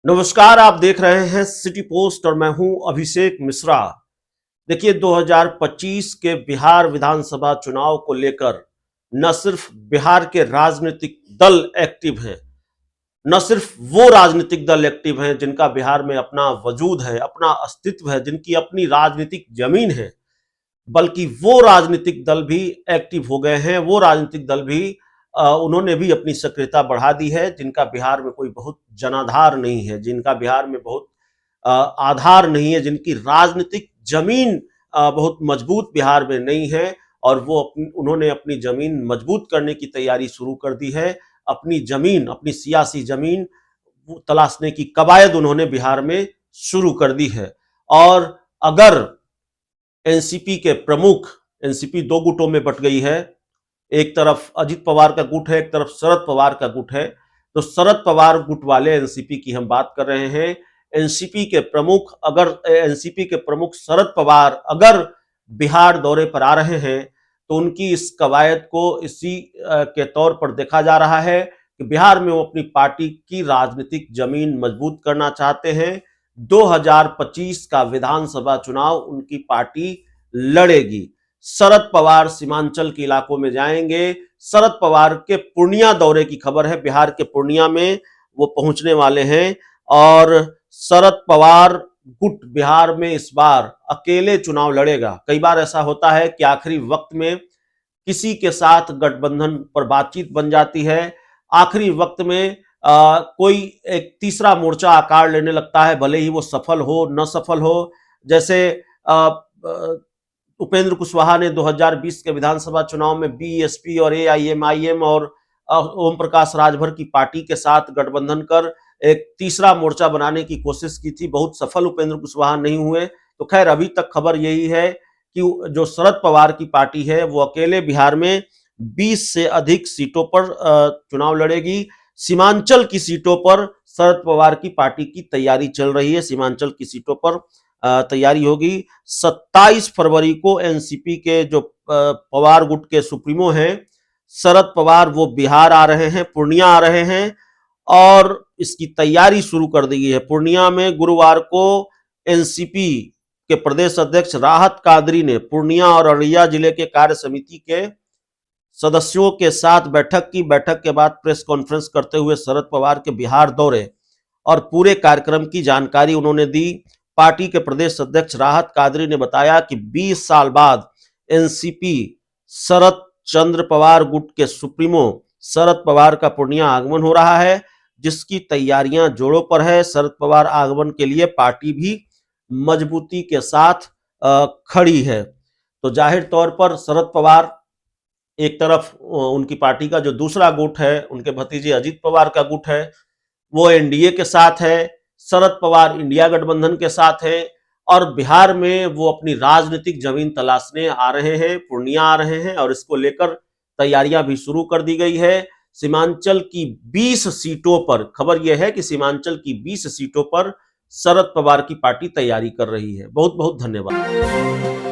नमस्कार, आप देख रहे हैं सिटी पोस्ट और मैं हूं अभिषेक मिश्रा। देखिए, 2025 के बिहार विधानसभा चुनाव को लेकर न सिर्फ बिहार के राजनीतिक दल एक्टिव हैं, न सिर्फ वो राजनीतिक दल एक्टिव हैं जिनका बिहार में अपना वजूद है, अपना अस्तित्व है, जिनकी अपनी राजनीतिक जमीन है, बल्कि वो राजनीतिक दल भी एक्टिव हो गए हैं। वो राजनीतिक दल भी उन्होंने भी अपनी सक्रियता बढ़ा दी है, जिनका बिहार में कोई बहुत जनाधार नहीं है, जिनका बिहार में बहुत आधार नहीं है, जिनकी राजनीतिक जमीन बहुत मजबूत बिहार में नहीं है। और उन्होंने अपनी जमीन मजबूत करने की तैयारी शुरू कर दी है। अपनी जमीन, अपनी सियासी जमीन तलाशने की कवायद उन्होंने बिहार में शुरू कर दी है। और अगर एनसीपी के प्रमुख, एनसीपी दो गुटों में बट गई है, एक तरफ अजित पवार का गुट है, एक तरफ शरद पवार का गुट है। तो शरद पवार गुट वाले एनसीपी की हम बात कर रहे हैं। एनसीपी के प्रमुख शरद पवार अगर बिहार दौरे पर आ रहे हैं तो उनकी इस कवायद को इसी के तौर पर देखा जा रहा है कि बिहार में वो अपनी पार्टी की राजनीतिक जमीन मजबूत करना चाहते हैं। 2025 का विधानसभा चुनाव उनकी पार्टी लड़ेगी। शरद पवार सीमांचल के इलाकों में जाएंगे। शरद पवार के पूर्णिया दौरे की खबर है, बिहार के पूर्णिया में वो पहुंचने वाले हैं। और शरद पवार गुट बिहार में इस बार अकेले चुनाव लड़ेगा। कई बार ऐसा होता है कि आखिरी वक्त में किसी के साथ गठबंधन पर बातचीत बन जाती है, आखिरी वक्त में कोई एक तीसरा मोर्चा आकार लेने लगता है, भले ही वो सफल हो न सफल हो। जैसे उपेंद्र कुशवाहा ने 2020 के विधानसभा चुनाव में बीएसपी और एआईएमआईएम और ओम प्रकाश राजभर की पार्टी के साथ गठबंधन कर एक तीसरा मोर्चा बनाने की कोशिश की थी। बहुत सफल उपेंद्र कुशवाहा नहीं हुए। तो खैर, अभी तक खबर यही है कि जो शरद पवार की पार्टी है वो अकेले बिहार में 20 से अधिक सीटों पर चुनाव लड़ेगी। सीमांचल की सीटों पर शरद पवार की पार्टी की तैयारी चल रही है। सीमांचल की सीटों पर तैयारी होगी। 27 फरवरी को एनसीपी के जो पवार गुट के सुप्रीमो हैं शरद पवार, वो बिहार आ रहे हैं, पूर्णिया आ रहे हैं और इसकी तैयारी शुरू कर दी गई है। पूर्णिया में गुरुवार को एनसीपी के प्रदेश अध्यक्ष राहत कादरी ने पूर्णिया और अररिया जिले के कार्य समिति के सदस्यों के साथ बैठक की। बैठक के बाद प्रेस कॉन्फ्रेंस करते हुए शरद पवार के बिहार दौरे और पूरे कार्यक्रम की जानकारी उन्होंने दी। पार्टी के प्रदेश अध्यक्ष राहत कादरी ने बताया कि 20 साल बाद एनसीपी शरद चंद्र पवार गुट के सुप्रीमो शरद पवार का पूर्णिया आगमन हो रहा है, जिसकी तैयारियां जोरों पर है। शरद पवार आगमन के लिए पार्टी भी मजबूती के साथ खड़ी है। तो जाहिर तौर पर शरद पवार, एक तरफ उनकी पार्टी का जो दूसरा गुट है, उनके भतीजे अजित पवार का गुट है, वो एनडीए के साथ है। शरद पवार इंडिया गठबंधन के साथ है और बिहार में वो अपनी राजनीतिक जमीन तलाशने आ रहे हैं, पूर्णिया आ रहे हैं और इसको लेकर तैयारियां भी शुरू कर दी गई है। सीमांचल की 20 सीटों पर खबर यह है कि सीमांचल की 20 सीटों पर शरद पवार की पार्टी तैयारी कर रही है। बहुत बहुत धन्यवाद।